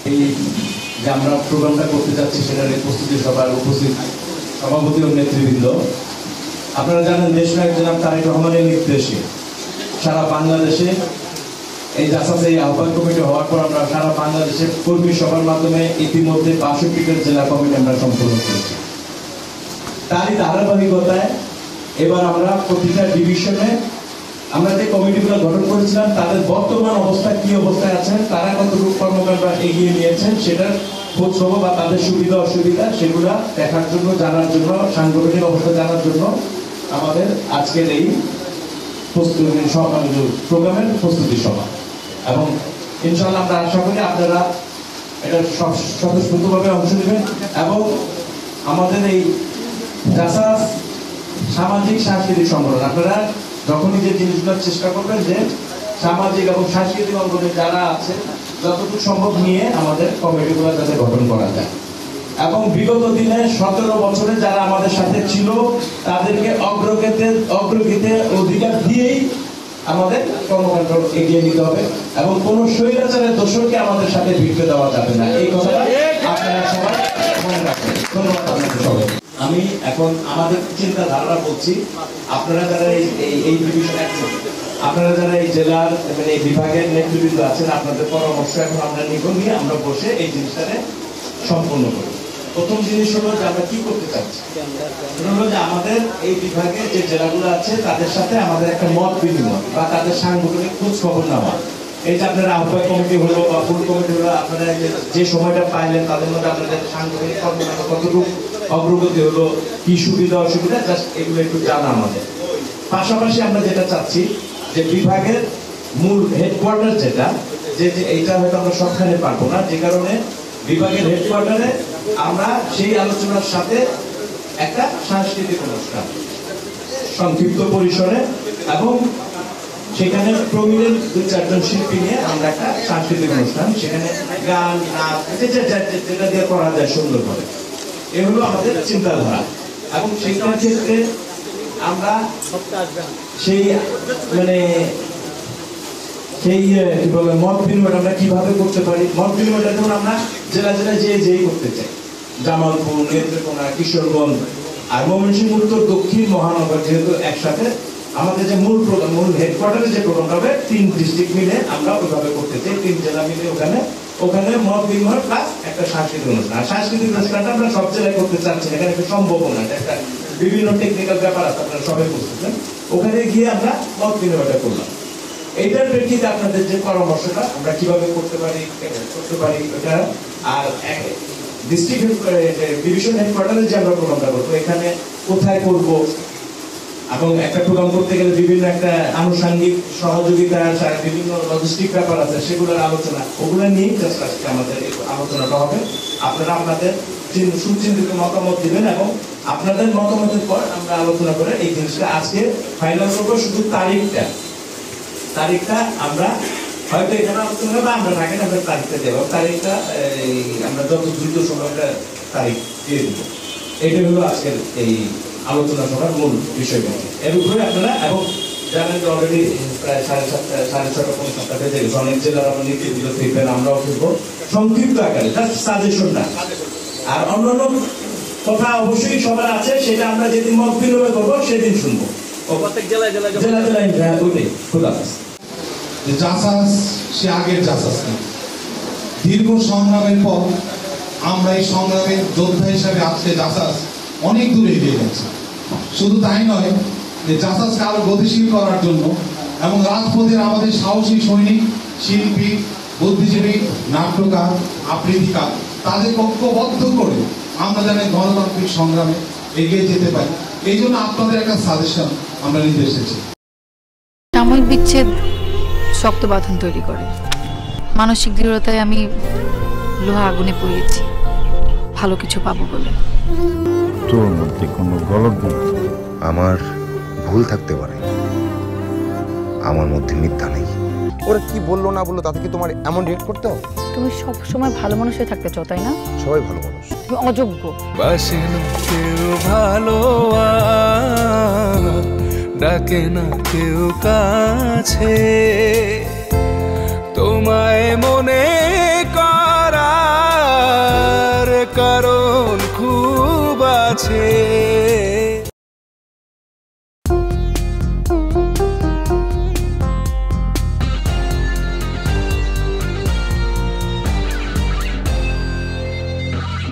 এই যে আমরা প্রোগ্রামটা করতে যাচ্ছি সেটার এই প্রস্তুতি সভার উপস্থিত সভাপতি ও নেতৃবৃন্দ, আপনারা জানেন দেশনায়ক জনাব তারেক রহমানের নির্দেশে সারা বাংলাদেশে এই জাসাস এই আহ্বায়ক কমিটি হওয়ার পর আমরা সারা বাংলাদেশে কর্মী সভার মাধ্যমে ইতিমধ্যে ৬২টা জেলা কমিটি আমরা সম্পন্ন করেছি। তারই ধারাবাহিকতায় এবার আমরা প্রতিটা ডিভিশনে আমরা যে কমিটিগুলো গঠন করেছিলাম তাদের বর্তমান অবস্থা কি অবস্থায় আছেন, তারা কতটুকু কর্মকাণ্ড এগিয়ে নিয়েছেন সেটার খোঁজ খবর বা তাদের সুবিধা অসুবিধা সেগুলা দেখার জন্য, জানার জন্য, সাংগঠনিক অবস্থা জানার জন্য আমাদের আজকের এই প্রোগ্রামের প্রস্তুতি সভা। এবং ইনশাআল্লাহ আমরা আশা করি আপনারা এটা স্বতঃস্ফূর্তভাবে অংশ নেবেন এবং আমাদের এই জাসাস সামাজিক সাংস্কৃতিক সংগঠন আপনারা যখনই যে জিনিসগুলো চেষ্টা করবেন যে সামাজিক এবং সাংস্কৃতিক অঙ্গনে যারা আছে যতটুকু সম্ভব নিয়ে আমাদের কমিটিগুলো যাতে গঠন করা যায় এবং বিগত দিনে ১৭ বছরে যারা আমাদের সাথে ছিল তাদেরকে অগ্রগতিতে অধিকার দিয়েই আমাদের কর্মকাণ্ড এগিয়ে নিতে হবে এবং কোন স্বৈরাচারের দোষরকে আমাদের সাথে ভিড়তে দেওয়া যাবে না। এই কথাটা আপনারা সবাই মনে রাখবেন। ধন্যবাদ আপনাদের সবাই। আমি এখন আমাদের চিন্তাধারা বলছি, আপনারা যারা এই ডিভিশনে আছেন, আপনারা যারা এই জেলার মানে এই বিভাগের নেতৃবৃন্দ আছেন, আপনাদের পরামর্শ এখন আমরা নিয়ে আমরা বসে এই জিনিসটাকে সম্পূর্ণ করি। প্রথম জিনিস হলো যে আমরা কি করতে চাচ্ছি, হলো যে আমাদের এই বিভাগে যে জেলাগুলো আছে তাদের সাথে আমাদের একটা মত বিনিময় বা তাদের সাংগঠনিক খোঁজ খবর নেওয়া। এই যে আপনারা আহ্বায়ক কমিটি হলো বা ফুল কমিটি হলো, আপনারা যে সময়টা পাইলেন তাদের মধ্যে আপনাদের সাংগঠনিক কর্মকাণ্ড কতটুকু অগ্রগতি হলো, কি সুবিধা অসুবিধা, জাস্ট এগুলো একটু জানা আমাদের। পাশাপাশি আমরা যেটা চাচ্ছি যে বিভাগের মূল হেডকোয়ার্টার যেটা যে এইটা হয়তো আমরা সবখানে পারবো না, যে কারণে বিভাগের হেডকোয়ার্টারে আমরা সেই আলোচনার সাথে একটা সাংস্কৃতিক অনুষ্ঠান সংক্ষিপ্ত পরিসরে এবং সেখানে প্রমিনেন্ট ২-৪ জন শিল্পী নিয়ে আমরা একটা সাংস্কৃতিক অনুষ্ঠান, সেখানে গান নাচ যেটা দিয়ে করা যায় সুন্দর করে, এ হলো আমাদের চিন্তাধারা। এবং সেইটার ক্ষেত্রে আমরা সেই মানে সেই কি বলে মত বিনিময়টা আমরা কিভাবে করতে পারি। মত বিনিময়টা যেমন আমরা জেলা জেলায় যেই করতে চাই, জামালপুর, নেত্রকোনা, কিশোরগঞ্জ আর ময়মনসিংহ উত্তর দক্ষিণ মহানগর, যেহেতু একসাথে আমাদের যে মূল হেডকোয়ার্টারে যে প্রোগ্রামটা হবে ৩ ডিস্ট্রিক্ট মিলে আমরা ওইভাবে করতে চাই, ৩ জেলা মিলে ওখানে মত বিনিময় প্লাস একটা সাংস্কৃতিক অনুষ্ঠান। আর সাংস্কৃতিক অনুষ্ঠানটা আমরা সব জেলায় করতে চাচ্ছি, এখানে একটা সম্ভব না, একটা বিভিন্ন টেকনিক্যাল ব্যাপার আছে, আপনারা সবাই বুঝতেছেন। ওখানে গিয়ে আমরা মত বিনিময়টা করলাম। এইটার প্রেক্ষিতে আপনাদের যে পরামর্শটা আমরা কিভাবে করতে পারি এটা, আর ডিস্ট্রিক্ট ডিভিশন হেডকোয়ার্টারে যে আমরা প্রোগ্রামটা করবো এখানে কোথায় করবো এবং একটা প্রোগ্রাম করতে গেলে বিভিন্ন একটা আনুষঙ্গিক সহযোগিতা, বিভিন্ন লজিস্টিক ব্যাপার আছে, সেগুলোর আলোচনা, ওগুলো নিয়ে জাস্ট আজকে আমাদের আলোচনাটা হবে। আপনারা আপনাদের সুচিন্তিত মতামত দিবেন এবং আপনাদের মতামতের পর আমরা আলোচনা করে এই জিনিসটা আজকে ফাইনাল করবো। শুধু তারিখটা আমরা হয়তো এখানে আলোচনা হবে, আমরা ঢাকায় আমরা তারিখটা দেবো, তারিখটা আমরা যত দ্রুত সময়টা তারিখ দিয়ে দেবো। এইটাই হলো আজকের এই আলোচনা সভার মূল বিষয়বস্তু। এর উপরে আপনারা এবং জানেন যে অলরেডি প্রায় 6:30-6:30 বেজে গেছে, অনেক জেলার আমরা নীতিগুলো ফিরবেন, আমরাও ফিরবো সংক্ষিপ্ত আকারে, জাস্ট সাজেশনটা। আর অন্যান্য কথা অবশ্যই সবার আছে, সেটা আমরা যেদিন মত বিনিময় করবো সেদিন শুনবো। প্রত্যেক জেলায় ওইটাই খোদা জাসাস সে আগের জাসাস না। দীর্ঘ সংগ্রামের পর আমরা এই সংগ্রামের যোদ্ধা হিসাবে আজকে জাসাস অনেক দূরে এগিয়ে গেছে। শুধু তাই নয়, যে জাসাসকে আরো গতিশীল করার জন্য এবং রাজপথের আমাদের সাহসী সৈনিক, শিল্পী, বুদ্ধিজীবী, নাট্যকার, আবৃত্তিকার তাদের ঐক্যবদ্ধ করে আমরা যেন গণতান্ত্রিক সংগ্রামে এগিয়ে যেতে পারি, এই জন্য আপনাদের একটা সাজেশন আমরা নিতে এসেছি। সাময়িক বিচ্ছেদ শক্ত বাঁধন তৈরি করে। মানসিক দৃঢ়তায় আমি লোহা আগুনে পুড়িয়েছি ভালো কিছু পাবো বলে। তোর মধ্যে কোনো গলত নেই। আমার ভুল থাকতে পারে, আমার মধ্যে মিথ্যা নেই। ওরা কি বললো না বললো তাতে কি তোমার এমন রিয়েক্ট করতে হবে? তুমি সব সময় ভালো মানুষ হয়ে থাকতে চাও, তাই না? সবাই ভালো মানুষ, তুমি অযোগ্য। বাসে না কেউ ভালো, ডাকে না কেউ কাছে, তোমায় মনে করা কারণ খুব আছে।